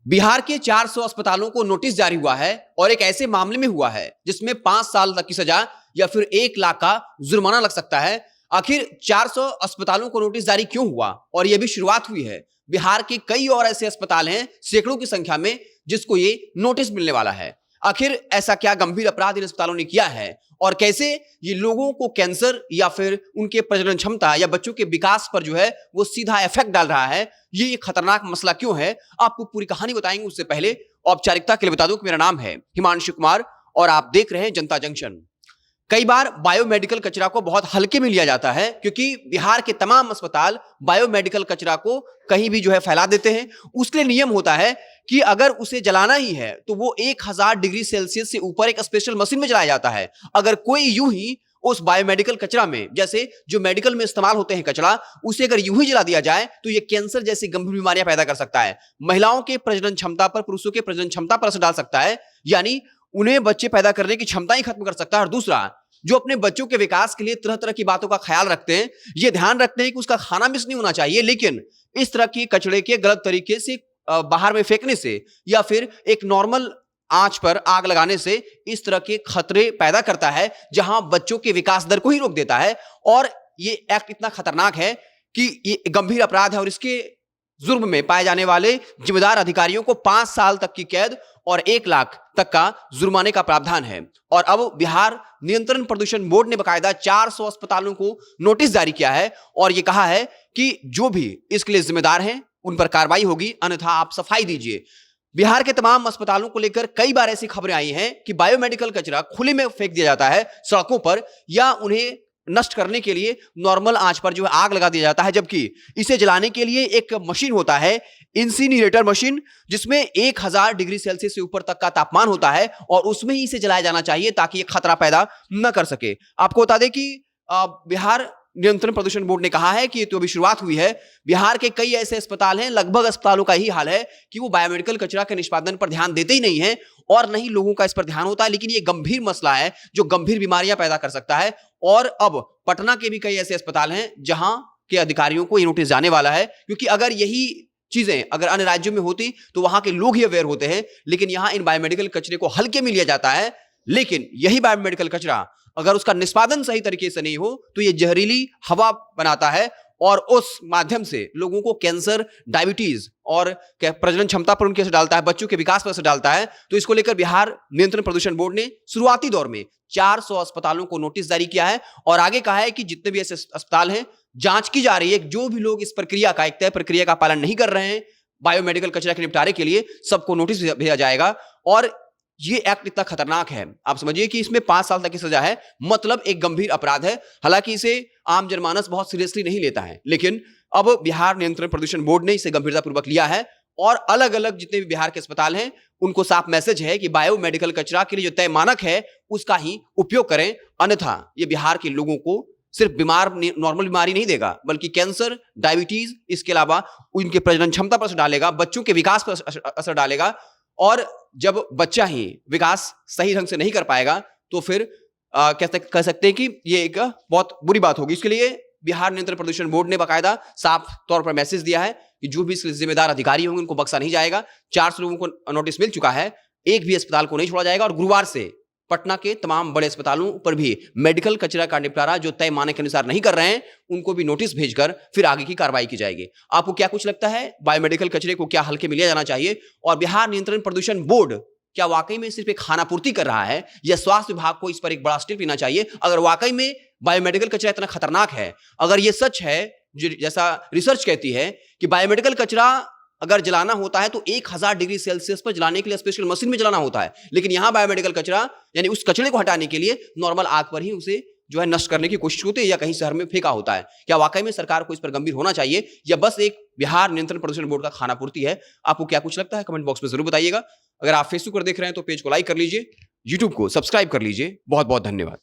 बिहार के 400 अस्पतालों को नोटिस जारी हुआ है और एक ऐसे मामले में हुआ है जिसमें 5 साल तक की सजा या फिर 1 लाख का जुर्माना लग सकता है। आखिर 400 अस्पतालों को नोटिस जारी क्यों हुआ और यह भी शुरुआत हुई है। बिहार के कई और ऐसे अस्पताल हैं सैकड़ों की संख्या में जिसको ये नोटिस मिलने वाला है। आखिर ऐसा क्या गंभीर अपराध इन अस्पतालों ने किया है और कैसे ये लोगों को कैंसर या फिर उनके प्रजनन क्षमता या बच्चों के विकास पर जो है वो सीधा इफेक्ट डाल रहा है। ये खतरनाक मसला क्यों है, आपको पूरी कहानी बताएंगे। उससे पहले औपचारिकता के लिए बता दूं कि मेरा नाम है हिमांशु कुमार और आप देख रहे हैं जनता जंक्शन। कई बार बायोमेडिकल कचरा को बहुत हल्के में लिया जाता है क्योंकि बिहार के तमाम अस्पताल बायोमेडिकल कचरा को कहीं भी जो है फैला देते हैं। उसके लिए नियम होता है कि अगर उसे जलाना ही है तो वो 1000 डिग्री सेल्सियस से ऊपर एक स्पेशल मशीन में जलाया जाता है। अगर कोई यूं ही उस बायोमेडिकल कचरा में, जैसे जो मेडिकल में इस्तेमाल होते हैं कचरा, उसे अगर यूं ही जला दिया जाए तो ये कैंसर जैसी गंभीर बीमारियां पैदा कर सकता है। महिलाओं के प्रजनन क्षमता पर, पुरुषों के प्रजनन क्षमता पर असर डाल सकता है, यानी उन्हें बच्चे पैदा करने की क्षमता ही खत्म कर सकता है। और दूसरा, जो अपने बच्चों के विकास के लिए तरह तरह की बातों का ख्याल रखते हैं, ये ध्यान रखते हैं कि उसका खाना मिस नहीं होना चाहिए, लेकिन इस तरह के कचरे के गलत तरीके से बाहर में फेंकने से या फिर एक नॉर्मल आंच पर आग लगाने से इस तरह के खतरे पैदा करता है, जहां बच्चों के विकास दर को ही रोक देता है। और ये एक्ट इतना खतरनाक है कि ये गंभीर अपराध है और इसके जुर्म में पाए जाने वाले जिम्मेदार अधिकारियों को 5 साल तक की कैद और 1 लाख तक का जुर्माने का प्रावधान है। और अब बिहार नियंत्रण प्रदूषण बोर्ड ने बकायदा 400 अस्पतालों को नोटिस जारी किया है और यह कहा है कि जो भी इसके लिए जिम्मेदार हैं उन पर कार्रवाई होगी, अन्यथा आप सफाई दीजिए। बिहार के तमाम अस्पतालों को लेकर कई बार ऐसी खबरें आई हैं कि बायोमेडिकल कचरा खुले में फेंक दिया जाता है सड़कों पर, या उन्हें नष्ट करने के लिए नॉर्मल आंच पर जो है आग लगा दिया जाता है, जबकि इसे जलाने के लिए एक मशीन होता है, इंसिनरेटर मशीन, जिसमें 1000 डिग्री सेल्सियस से ऊपर तक का तापमान होता है और उसमें ही इसे जलाया जाना चाहिए ताकि ये खतरा पैदा न कर सके। आपको बता दें कि बिहार नियंत्रण प्रदूषण बोर्ड ने कहा है कि ये तो अभी शुरुआत हुई है। बिहार के कई ऐसे अस्पताल हैं, लगभग अस्पतालों का ही हाल है कि वो बायोमेडिकल कचरा के निष्पादन पर ध्यान देते ही नहीं है और नहीं लोगों का इस पर ध्यान होता है। लेकिन ये गंभीर मसला है जो गंभीर बीमारियां पैदा कर सकता है। और अब पटना के भी कई ऐसे अस्पताल हैं जहां के अधिकारियों को ये नोटिस जाने वाला है, क्योंकि अगर यही चीजें अगर अन्य राज्यों में होती तो वहां के लोग ही अवेयर होते हैं, लेकिन यहां इन बायोमेडिकल कचरे को हल्के में लिया जाता है। लेकिन यही बायोमेडिकल कचरा अगर उसका निष्पादन सही तरीके से नहीं हो तो ये जहरीली हवा बनाता है और उस माध्यम से लोगों को कैंसर, डायबिटीज और प्रजनन क्षमता पर उनके असर डालता है, बच्चों के विकास पर असर डालता है। तो इसको लेकर बिहार नियंत्रण प्रदूषण बोर्ड ने शुरुआती दौर में 400 अस्पतालों को नोटिस जारी किया है और आगे कहा है कि जितने भी ऐसे अस्पताल हैं जांच की जा रही है, जो भी लोग इस प्रक्रिया का, एक तय प्रक्रिया का पालन नहीं कर रहे हैं बायोमेडिकल कचरा के निपटारे के लिए, सबको नोटिस भेजा जाएगा। और ये एक्ट इतना खतरनाक है, आप समझिए कि इसमें 5 साल तक की सजा है, मतलब एक गंभीर अपराध है। हालांकि इसे आम जनमानस बहुत सीरियसली नहीं लेता है, लेकिन अब बिहार नियंत्रण प्रदूषण बोर्ड ने इसे गंभीरतापूर्वक लिया है और अलग अलग जितने भी बिहार के अस्पताल हैं उनको साफ मैसेज है कि बायोमेडिकल कचरा के लिए जो तय मानक है उसका ही उपयोग करें, अन्यथा ये बिहार के लोगों को सिर्फ नॉर्मल बीमारी नहीं देगा, बल्कि कैंसर, डायबिटीज, इसके अलावा उनके प्रजनन क्षमता पर असर डालेगा, बच्चों के विकास पर असर डालेगा। और जब बच्चा ही विकास सही ढंग से नहीं कर पाएगा तो फिर कह सकते हैं कि ये एक बहुत बुरी बात होगी। इसके लिए बिहार नियंत्रण प्रदूषण बोर्ड ने बाकायदा साफ तौर पर मैसेज दिया है कि जो भी इसके जिम्मेदार अधिकारी होंगे उनको बख्शा नहीं जाएगा। 400 लोगों को नोटिस मिल चुका है, एक भी अस्पताल को नहीं छोड़ा जाएगा और गुरुवार से पटना के तमाम बड़े अस्पतालों पर भी मेडिकल कचरा का निपटारा जो तय मानक के अनुसार नहीं कर रहे हैं उनको भी नोटिस भेजकर फिर आगे की कार्रवाई की जाएगी। आपको क्या कुछ लगता है, बायोमेडिकल कचरे को क्या हल्के में लिया जाना चाहिए और बिहार नियंत्रण प्रदूषण बोर्ड क्या वाकई में सिर्फ एक खानापूर्ति कर रहा है या स्वास्थ्य विभाग को इस पर एक बड़ा स्टेप लेना चाहिए? अगर वाकई में बायोमेडिकल कचरा इतना खतरनाक है, अगर यह सच है जैसा रिसर्च कहती है कि बायोमेडिकल कचरा अगर जलाना होता है तो 1000 डिग्री सेल्सियस पर जलाने के लिए स्पेशल मशीन में जलाना होता है, लेकिन यहां बायोमेडिकल कचरा यानी उस कचरे को हटाने के लिए नॉर्मल आग पर ही उसे जो है नष्ट करने की कोशिश होती है या कहीं शहर में फेंका होता है। क्या वाकई में सरकार को इस पर गंभीर होना चाहिए या बस एक बिहार नियंत्रण प्रदूषण बोर्ड का खानापूर्ति है? आपको क्या कुछ लगता है कमेंट बॉक्स में जरूर बताइएगा। अगर आप फेसबुक पर देख रहे हैं तो पेज को लाइक कर लीजिए, यूट्यूब को सब्सक्राइब कर लीजिए। बहुत बहुत धन्यवाद।